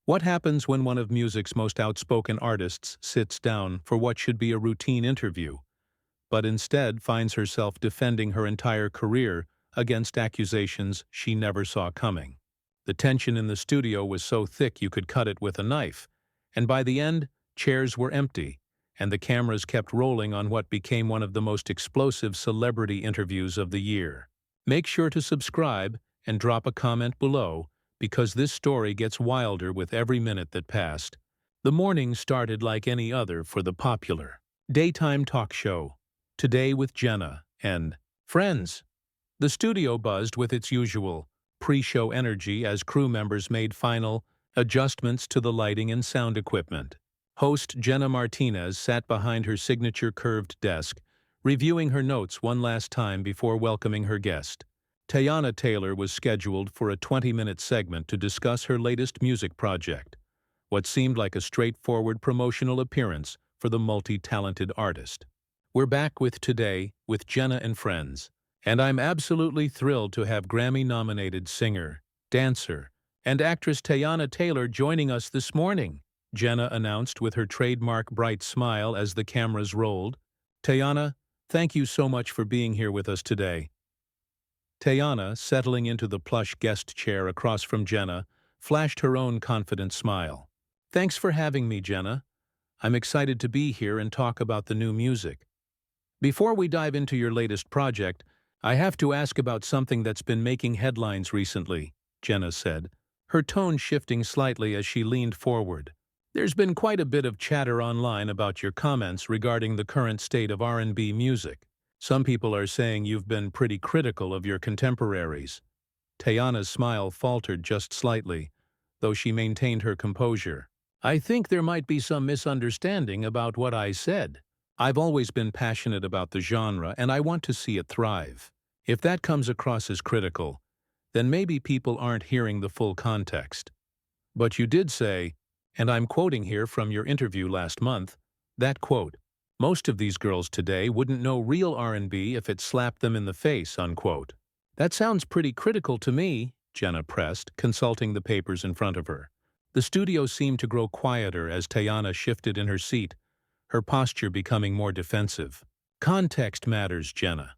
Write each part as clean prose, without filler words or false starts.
What happens when one of music's most outspoken artists sits down for what should be a routine interview, but instead finds herself defending her entire career against accusations she never saw coming? The tension in the studio was so thick you could cut it with a knife, and by the end, chairs were empty, and the cameras kept rolling on what became one of the most explosive celebrity interviews of the year. Make sure to subscribe and drop a comment below, because this story gets wilder with every minute that passed. The morning started like any other for the popular daytime talk show, Today with Jenna and Friends. The studio buzzed with its usual pre-show energy as crew members made final adjustments to the lighting and sound equipment. Host Jenna Martinez sat behind her signature curved desk, reviewing her notes one last time before welcoming her guest. Teyana Taylor was scheduled for a 20-minute segment to discuss her latest music project, what seemed like a straightforward promotional appearance for the multi-talented artist. We're back with Today with Jenna and Friends, and I'm absolutely thrilled to have Grammy-nominated singer, dancer, and actress Teyana Taylor joining us this morning, Jenna announced with her trademark bright smile as the cameras rolled. Teyana, thank you so much for being here with us today. Teyana, settling into the plush guest chair across from Jenna, flashed her own confident smile. Thanks for having me, Jenna. I'm excited to be here and talk about the new music. Before we dive into your latest project, I have to ask about something that's been making headlines recently, Jenna said, her tone shifting slightly as she leaned forward. There's been quite a bit of chatter online about your comments regarding the current state of R&B music. Some people are saying you've been pretty critical of your contemporaries. Teyana's smile faltered just slightly, though she maintained her composure. I think there might be some misunderstanding about what I said. I've always been passionate about the genre and I want to see it thrive. If that comes across as critical, then maybe people aren't hearing the full context. But you did say, and I'm quoting here from your interview last month, that quote, "Most of these girls today wouldn't know real R&B if it slapped them in the face," unquote. That sounds pretty critical to me, Jenna pressed, consulting the papers in front of her. The studio seemed to grow quieter as Teyana shifted in her seat, her posture becoming more defensive. Context matters, Jenna.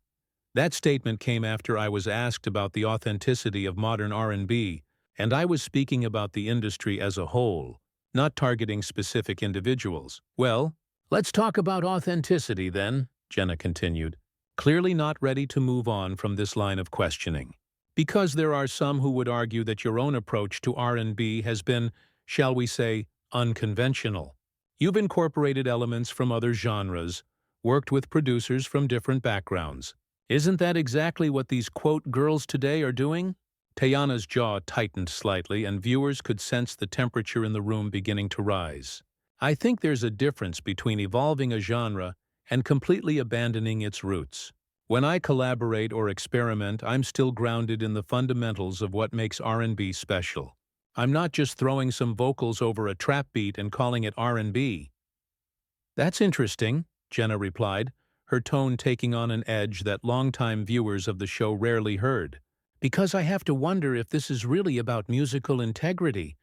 That statement came after I was asked about the authenticity of modern R&B, and I was speaking about the industry as a whole, not targeting specific individuals. Well, let's talk about authenticity then, Jenna continued, clearly not ready to move on from this line of questioning. Because there are some who would argue that your own approach to R&B has been, shall we say, unconventional. You've incorporated elements from other genres, worked with producers from different backgrounds. Isn't that exactly what these quote girls today are doing? Teyana's jaw tightened slightly and viewers could sense the temperature in the room beginning to rise. I think there's a difference between evolving a genre and completely abandoning its roots. When I collaborate or experiment, I'm still grounded in the fundamentals of what makes R&B special. I'm not just throwing some vocals over a trap beat and calling it R&B. That's interesting, Jenna replied, her tone taking on an edge that longtime viewers of the show rarely heard. Because I have to wonder if this is really about musical integrity,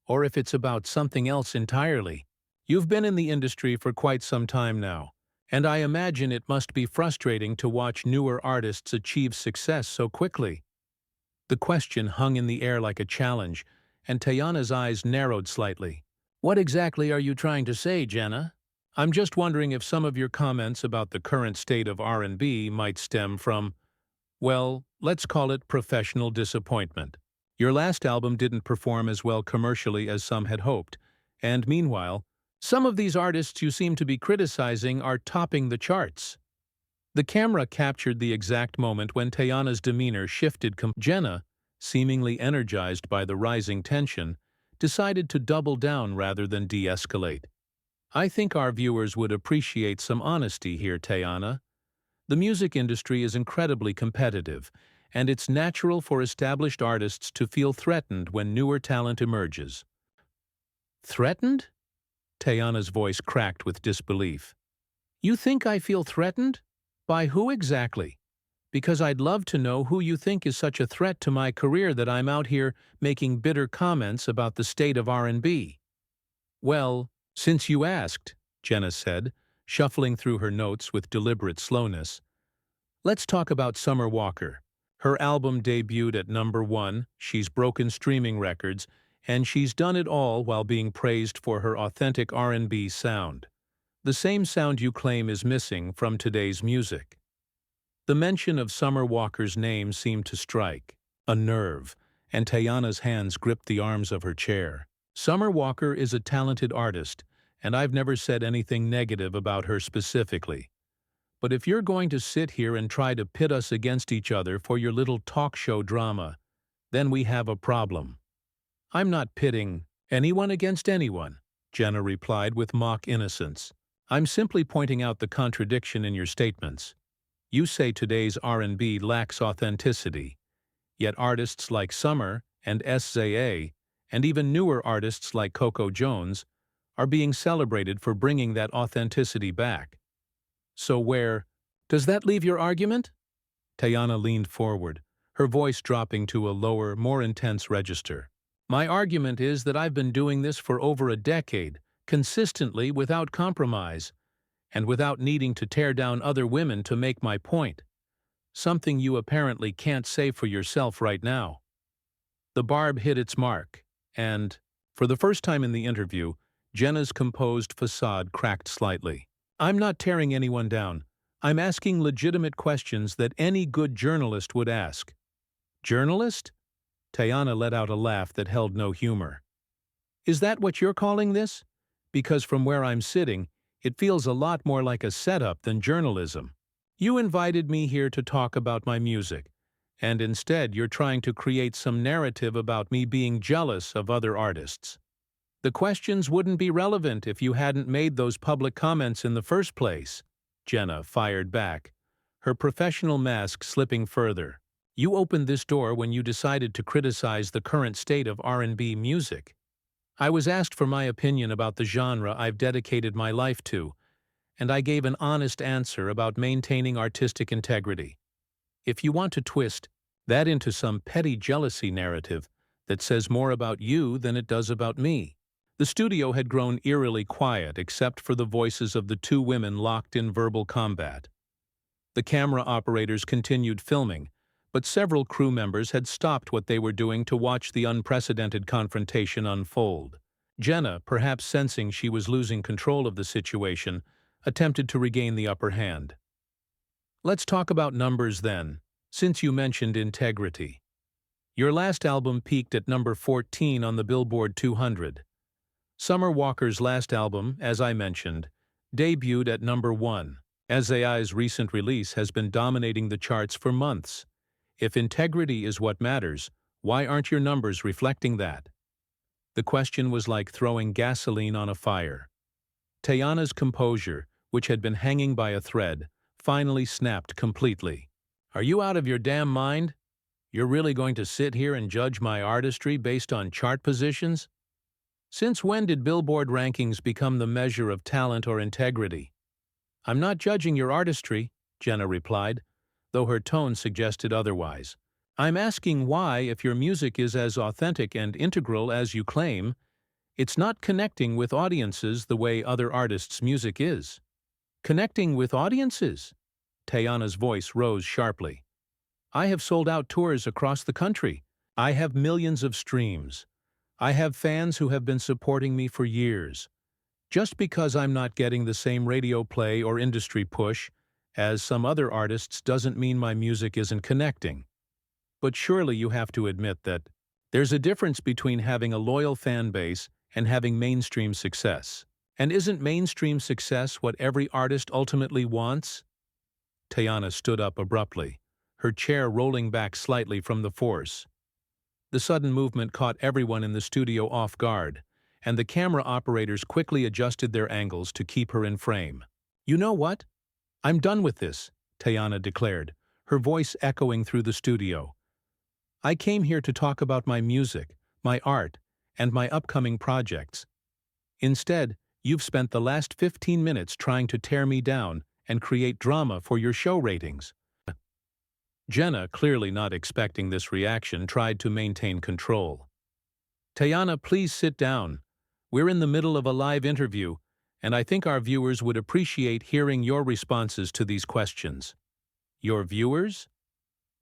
or if it's about something else entirely. You've been in the industry for quite some time now, and I imagine it must be frustrating to watch newer artists achieve success so quickly. The question hung in the air like a challenge, and Teyana's eyes narrowed slightly. What exactly are you trying to say, Jenna? I'm just wondering if some of your comments about the current state of R&B might stem from, well, let's call it professional disappointment. Your last album didn't perform as well commercially as some had hoped, and meanwhile, some of these artists you seem to be criticizing are topping the charts. The camera captured the exact moment when Teyana's demeanor shifted. Jenna, seemingly energized by the rising tension, decided to double down rather than de-escalate. I think our viewers would appreciate some honesty here, Teyana. The music industry is incredibly competitive, and it's natural for established artists to feel threatened when newer talent emerges. Threatened? Teyana's voice cracked with disbelief. You think I feel threatened? By who exactly? Because I'd love to know who you think is such a threat to my career that I'm out here making bitter comments about the state of R&B. Well, since you asked, Jenna said, shuffling through her notes with deliberate slowness, let's talk about Summer Walker. Her album debuted at #1, she's broken streaming records, and she's done it all while being praised for her authentic R&B sound. The same sound you claim is missing from today's music. The mention of Summer Walker's name seemed to strike a nerve, and Teyana's hands gripped the arms of her chair. Summer Walker is a talented artist, and I've never said anything negative about her specifically. But if you're going to sit here and try to pit us against each other for your little talk show drama, then we have a problem. I'm not pitting anyone against anyone, Jenna replied with mock innocence. I'm simply pointing out the contradiction in your statements. You say today's R&B lacks authenticity, yet artists like Summer and SZA, and even newer artists like Coco Jones, are being celebrated for bringing that authenticity back. So where does that leave your argument? Teyana leaned forward, her voice dropping to a lower, more intense register. My argument is that I've been doing this for over a decade, consistently without compromise, and without needing to tear down other women to make my point. Something you apparently can't say for yourself right now. The barb hit its mark, and, for the first time in the interview, Jenna's composed facade cracked slightly. I'm not tearing anyone down. I'm asking legitimate questions that any good journalist would ask. Journalist? Teyana let out a laugh that held no humor. Is that what you're calling this? Because from where I'm sitting, it feels a lot more like a setup than journalism. You invited me here to talk about my music, and instead you're trying to create some narrative about me being jealous of other artists. The questions wouldn't be relevant if you hadn't made those public comments in the first place, Jenna fired back, her professional mask slipping further. You opened this door when you decided to criticize the current state of R&B music. I was asked for my opinion about the genre I've dedicated my life to, and I gave an honest answer about maintaining artistic integrity. If you want to twist that into some petty jealousy narrative that says more about you than it does about me. The studio had grown eerily quiet except for the voices of the two women locked in verbal combat. The camera operators continued filming, but several crew members had stopped what they were doing to watch the unprecedented confrontation unfold. Jenna, perhaps sensing she was losing control of the situation, attempted to regain the upper hand. Let's talk about numbers then, since you mentioned integrity. Your last album peaked at number 14 on the Billboard 200. Summer Walker's last album, as I mentioned, debuted at number 1. SZA's recent release has been dominating the charts for months. If integrity is what matters, why aren't your numbers reflecting that? The question was like throwing gasoline on a fire. Teyana's composure, which had been hanging by a thread, finally snapped completely. Are you out of your damn mind? You're really going to sit here and judge my artistry based on chart positions? Since when did Billboard rankings become the measure of talent or integrity? I'm not judging your artistry, Jenna replied, though her tone suggested otherwise. I'm asking why, if your music is as authentic and integral as you claim, it's not connecting with audiences the way other artists' music is. Connecting with audiences? Teyana's voice rose sharply. I have sold out tours across the country. I have millions of streams. I have fans who have been supporting me for years. Just because I'm not getting the same radio play or industry push as some other artists doesn't mean my music isn't connecting. But surely you have to admit that there's a difference between having a loyal fan base and having mainstream success. And isn't mainstream success what every artist ultimately wants? Teyana stood up abruptly, her chair rolling back slightly from the force. The sudden movement caught everyone in the studio off guard, and the camera operators quickly adjusted their angles to keep her in frame. You know what? I'm done with this, Teyana declared, her voice echoing through the studio. I came here to talk about my music, my art, and my upcoming projects. Instead, you've spent the last 15 minutes trying to tear me down and create drama for your show ratings. Jenna, clearly not expecting this reaction, tried to maintain control. Teyana, please sit down. We're in the middle of a live interview, and I think our viewers would appreciate hearing your responses to these questions. Your viewers?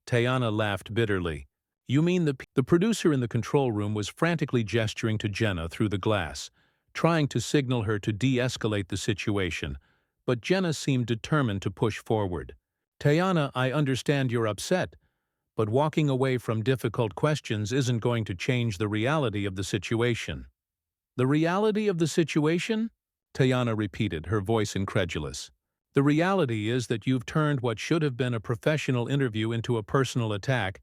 Teyana laughed bitterly. You mean the producer in the control room was frantically gesturing to Jenna through the glass, trying to signal her to de-escalate the situation, but Jenna seemed determined to push forward. Teyana, I understand you're upset, but walking away from difficult questions isn't going to change the reality of the situation. The reality of the situation? Teyana repeated, her voice incredulous. The reality is that you've turned what should have been a professional interview into a personal attack,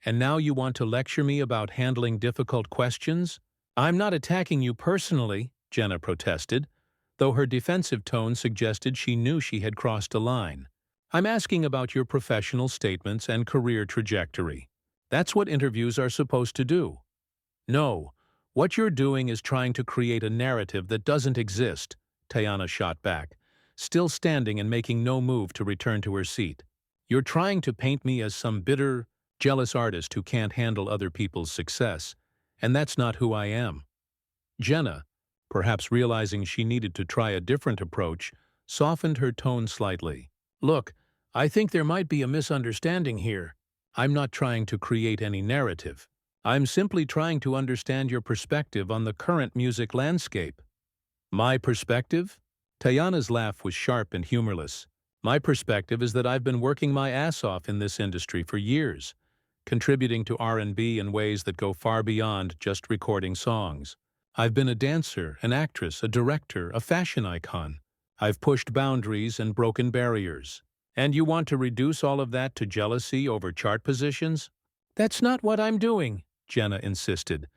and now you want to lecture me about handling difficult questions? I'm not attacking you personally, Jenna protested, though her defensive tone suggested she knew she had crossed a line. I'm asking about your professional statements and career trajectory. That's what interviews are supposed to do. No, what you're doing is trying to create a narrative that doesn't exist, Teyana shot back, still standing and making no move to return to her seat. You're trying to paint me as some bitter, jealous artist who can't handle other people's success, and that's not who I am. Jenna, perhaps realizing she needed to try a different approach, softened her tone slightly. Look, I think there might be a misunderstanding here. I'm not trying to create any narrative. I'm simply trying to understand your perspective on the current music landscape. My perspective? Teyana's laugh was sharp and humorless. My perspective is that I've been working my ass off in this industry for years, contributing to R&B in ways that go far beyond just recording songs. I've been a dancer, an actress, a director, a fashion icon. I've pushed boundaries and broken barriers. And you want to reduce all of that to jealousy over chart positions? That's not what I'm doing, Jenna insisted,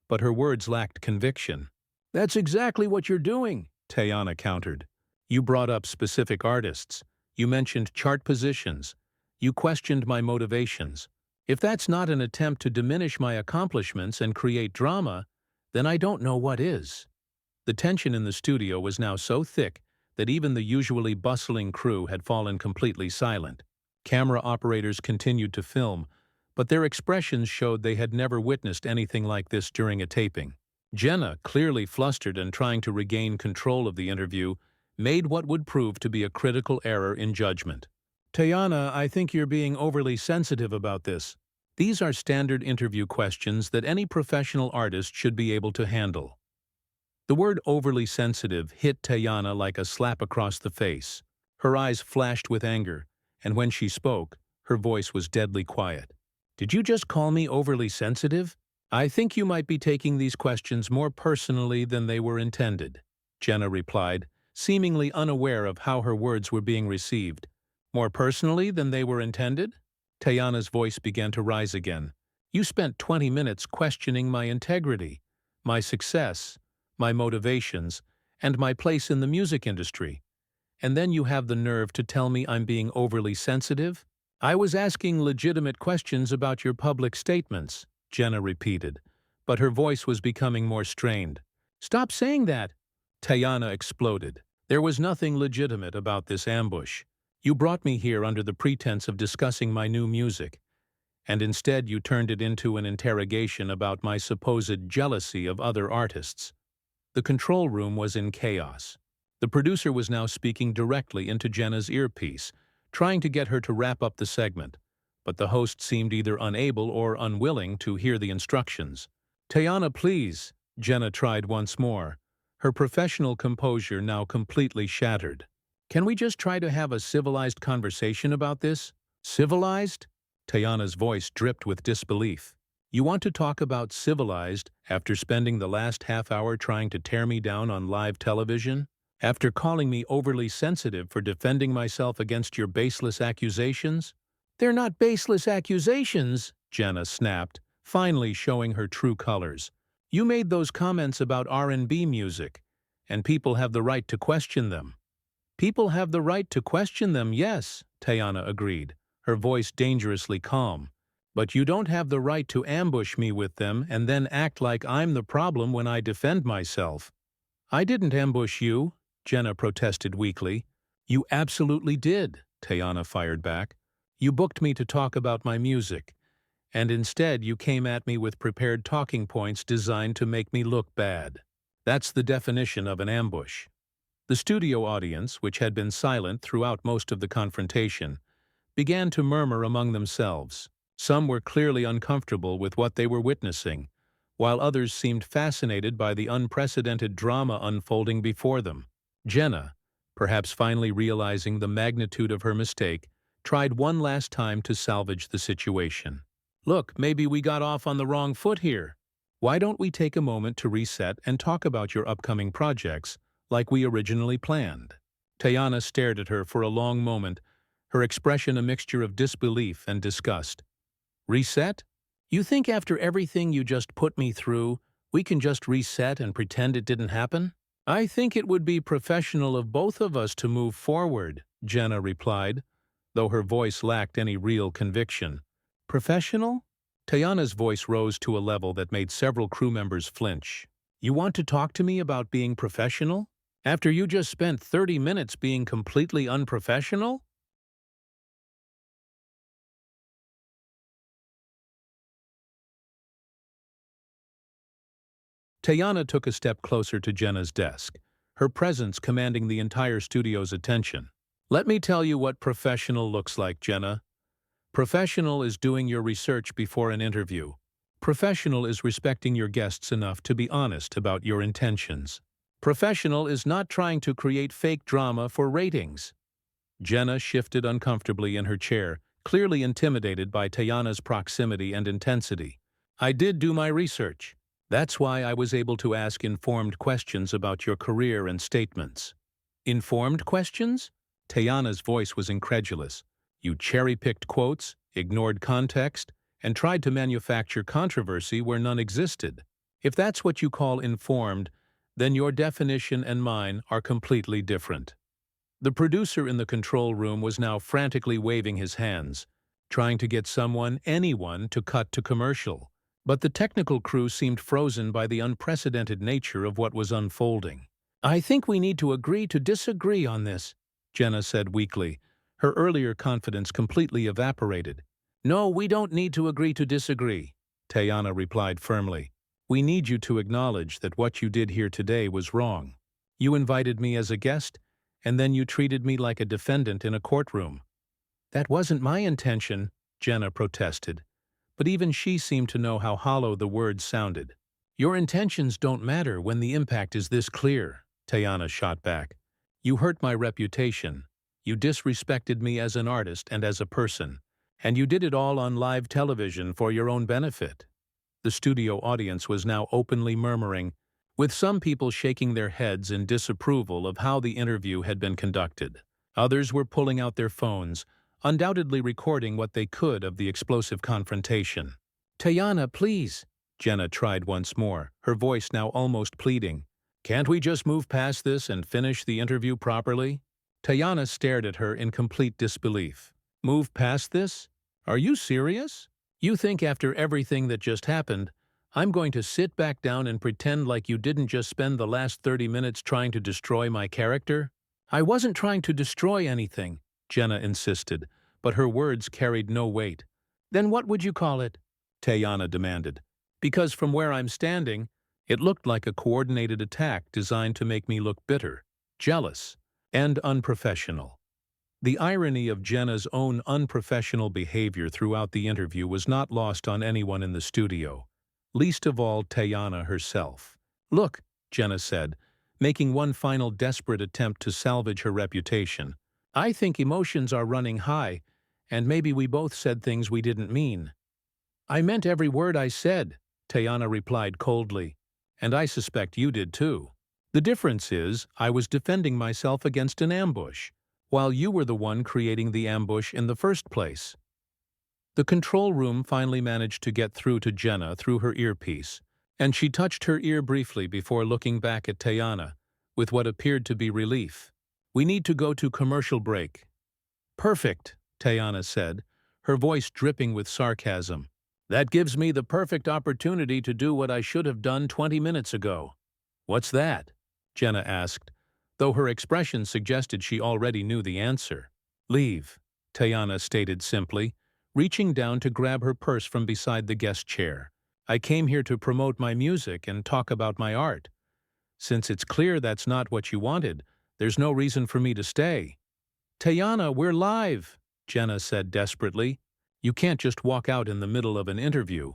but her words lacked conviction. That's exactly what you're doing, Teyana countered. You brought up specific artists. You mentioned chart positions. You questioned my motivations. If that's not an attempt to diminish my accomplishments and create drama, then I don't know what is. The tension in the studio was now so thick that even the usually bustling crew had fallen completely silent. Camera operators continued to film, but their expressions showed they had never witnessed anything like this during a taping. Jenna, clearly flustered and trying to regain control of the interview, made what would prove to be a critical error in judgment. Teyana, I think you're being overly sensitive about this. These are standard interview questions that any professional artist should be able to handle. The word overly sensitive hit Teyana like a slap across the face. Her eyes flashed with anger, and when she spoke, her voice was deadly quiet. Did you just call me overly sensitive? I think you might be taking these questions more personally than they were intended, Jenna replied, seemingly unaware of how her words were being received. More personally than they were intended? Teyana's voice began to rise again. You spent 20 minutes questioning my integrity, my success, my motivations, and my place in the music industry. And then you have the nerve to tell me I'm being overly sensitive? I was asking legitimate questions about your public statements, Jenna repeated, but her voice was becoming more strained. Stop saying that! Teyana exploded. There was nothing legitimate about this ambush. You brought me here under the pretense of discussing my new music, and instead you turned it into an interrogation about my supposed jealousy of other artists. The control room was in chaos. The producer was now speaking directly into Jenna's earpiece, trying to get her to wrap up the segment, but the host seemed either unable or unwilling to hear the instructions. Teyana, please, Jenna tried once more, her professional composure now completely shattered. Can we just try to have a civilized conversation about this? Civilized? Teyana's voice dripped with disbelief. You want to talk about civilized after spending the last half hour trying to tear me down on live television? After calling me overly sensitive for defending myself against your baseless accusations? They're not baseless accusations, Jenna snapped, finally showing her true colors. You made those comments about R&B music, and people have the right to question them. People have the right to question them, yes, Teyana agreed, her voice dangerously calm. But you don't have the right to ambush me with them and then act like I'm the problem when I defend myself. I didn't ambush you, Jenna protested weakly. You absolutely did, Teyana fired back. You booked me to talk about my music, and instead you came at me with prepared talking points designed to make me look bad. That's the definition of an ambush. The studio audience, which had been silent throughout most of the confrontation, began to murmur among themselves. Some were clearly uncomfortable with what they were witnessing, while others seemed fascinated by the unprecedented drama unfolding before them. Jenna, perhaps finally realizing the magnitude of her mistake, tried one last time to salvage the situation. Look, maybe we got off on the wrong foot here. Why don't we take a moment to reset and talk about your upcoming projects like we originally planned? Teyana stared at her for a long moment, her expression a mixture of disbelief and disgust. Reset? You think after everything you just put me through, we can just reset and pretend it didn't happen? I think it would be professional of both of us to move forward, Jenna replied, though her voice lacked any real conviction. Professional? Teyana's voice rose to a level that made several crew members flinch. You want to talk to me about being professional? After you just spent 30 minutes being completely unprofessional? Teyana took a step closer to Jenna's desk, her presence commanding the entire studio's attention. Let me tell you what professional looks like, Jenna. Professional is doing your research before an interview. Professional is respecting your guests enough to be honest about your intentions. Professional is not trying to create fake drama for ratings. Jenna shifted uncomfortably in her chair, clearly intimidated by Teyana's proximity and intensity. I did do my research. That's why I was able to ask informed questions about your career and statements. Informed questions? Teyana's voice was incredulous. You cherry-picked quotes, ignored context, and tried to manufacture controversy where none existed. If that's what you call informed, then your definition and mine are completely different. The producer in the control room was now frantically waving his hands, trying to get someone, anyone, to cut to commercial. But the technical crew seemed frozen by the unprecedented nature of what was unfolding. I think we need to agree to disagree on this, Jenna said weakly. Her earlier confidence completely evaporated. No, we don't need to agree to disagree, Teyana replied firmly. We need you to acknowledge that what you did here today was wrong. You invited me as a guest, and then you treated me like a defendant in a courtroom. That wasn't my intention, Jenna protested. But even she seemed to know how hollow the words sounded. Your intentions don't matter when the impact is this clear, Teyana shot back. You hurt my reputation. You disrespected me as an artist and as a person. And you did it all on live television for your own benefit. The studio audience was now openly murmuring, with some people shaking their heads in disapproval of how the interview had been conducted. Others were pulling out their phones, undoubtedly recording what they could of the explosive confrontation. Teyana, please, Jenna tried once more, her voice now almost pleading. Can't we just move past this and finish the interview properly? Teyana stared at her in complete disbelief. Move past this? Are you serious? You think after everything that just happened, I'm going to sit back down and pretend like you didn't just spend the last 30 minutes trying to destroy my character? I wasn't trying to destroy anything, Jenna insisted, but her words carried no weight. Then what would you call it? Teyana demanded. Because from where I'm standing, it looked like a coordinated attack designed to make me look bitter, jealous, and unprofessional. The irony of Jenna's own unprofessional behavior throughout the interview was not lost on anyone in the studio, least of all Teyana herself. Look, Jenna said, making one final desperate attempt to salvage her reputation. I think emotions are running high, and maybe we both said things we didn't mean. I meant every word I said, Teyana replied coldly, and I suspect you did too. The difference is, I was defending myself against an ambush, while you were the one creating the ambush in the first place. The control room finally managed to get through to Jenna through her earpiece, and she touched her ear briefly before looking back at Teyana, with what appeared to be relief. We need to go to commercial break. Perfect, Teyana said, her voice dripping with sarcasm. That gives me the perfect opportunity to do what I should have done 20 minutes ago. What's that? Jenna asked, though her expression suggested she already knew the answer. Leave. Teyana stated simply, reaching down to grab her purse from beside the guest chair. I came here to promote my music and talk about my art. Since it's clear that's not what you wanted, there's no reason for me to stay. Teyana, we're live, Jenna said desperately. You can't just walk out in the middle of an interview.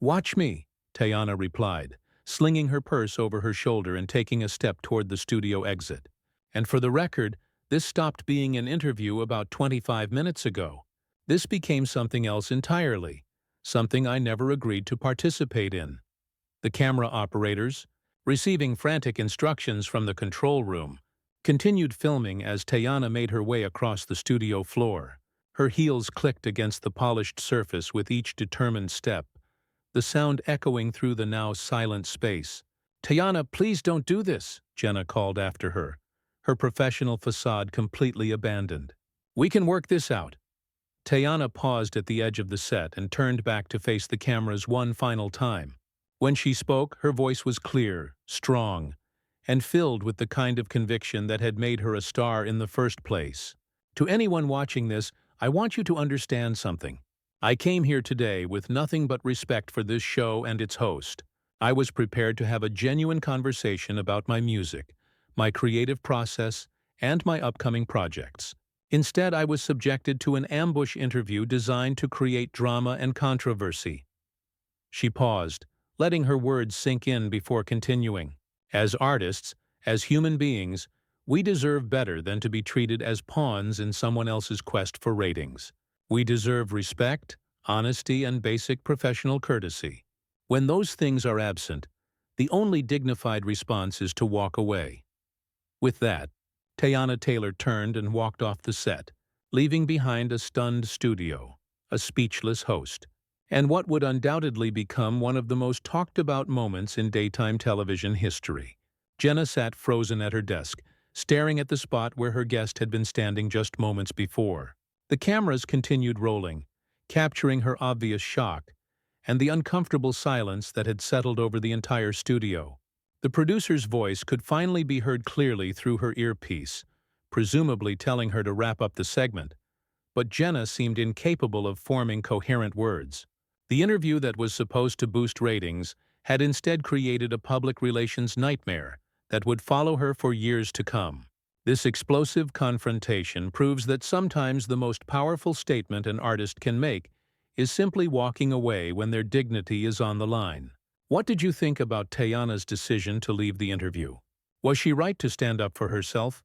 Watch me, Teyana replied, slinging her purse over her shoulder and taking a step toward the studio exit. And for the record, this stopped being an interview about 25 minutes ago. This became something else entirely, something I never agreed to participate in. The camera operators, receiving frantic instructions from the control room, continued filming as Teyana made her way across the studio floor. Her heels clicked against the polished surface with each determined step, the sound echoing through the now silent space. Teyana, please don't do this, Jenna called after her, her professional facade completely abandoned. We can work this out. Teyana paused at the edge of the set and turned back to face the cameras one final time. When she spoke, her voice was clear, strong, and filled with the kind of conviction that had made her a star in the first place. To anyone watching this, I want you to understand something. I came here today with nothing but respect for this show and its host. I was prepared to have a genuine conversation about my music, my creative process, and my upcoming projects. Instead, I was subjected to an ambush interview designed to create drama and controversy. She paused, letting her words sink in before continuing. As artists, as human beings, we deserve better than to be treated as pawns in someone else's quest for ratings. We deserve respect, honesty, and basic professional courtesy. When those things are absent, the only dignified response is to walk away. With that, Teyana Taylor turned and walked off the set, leaving behind a stunned studio, a speechless host, and what would undoubtedly become one of the most talked-about moments in daytime television history. Jenna sat frozen at her desk, staring at the spot where her guest had been standing just moments before. The cameras continued rolling, capturing her obvious shock and the uncomfortable silence that had settled over the entire studio. The producer's voice could finally be heard clearly through her earpiece, presumably telling her to wrap up the segment, but Jenna seemed incapable of forming coherent words. The interview that was supposed to boost ratings had instead created a public relations nightmare that would follow her for years to come. This explosive confrontation proves that sometimes the most powerful statement an artist can make is simply walking away when their dignity is on the line. What did you think about Teyana's decision to leave the interview? Was she right to stand up for herself,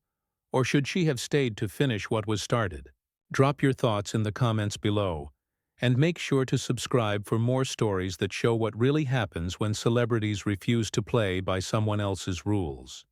or should she have stayed to finish what was started? Drop your thoughts in the comments below, and make sure to subscribe for more stories that show what really happens when celebrities refuse to play by someone else's rules.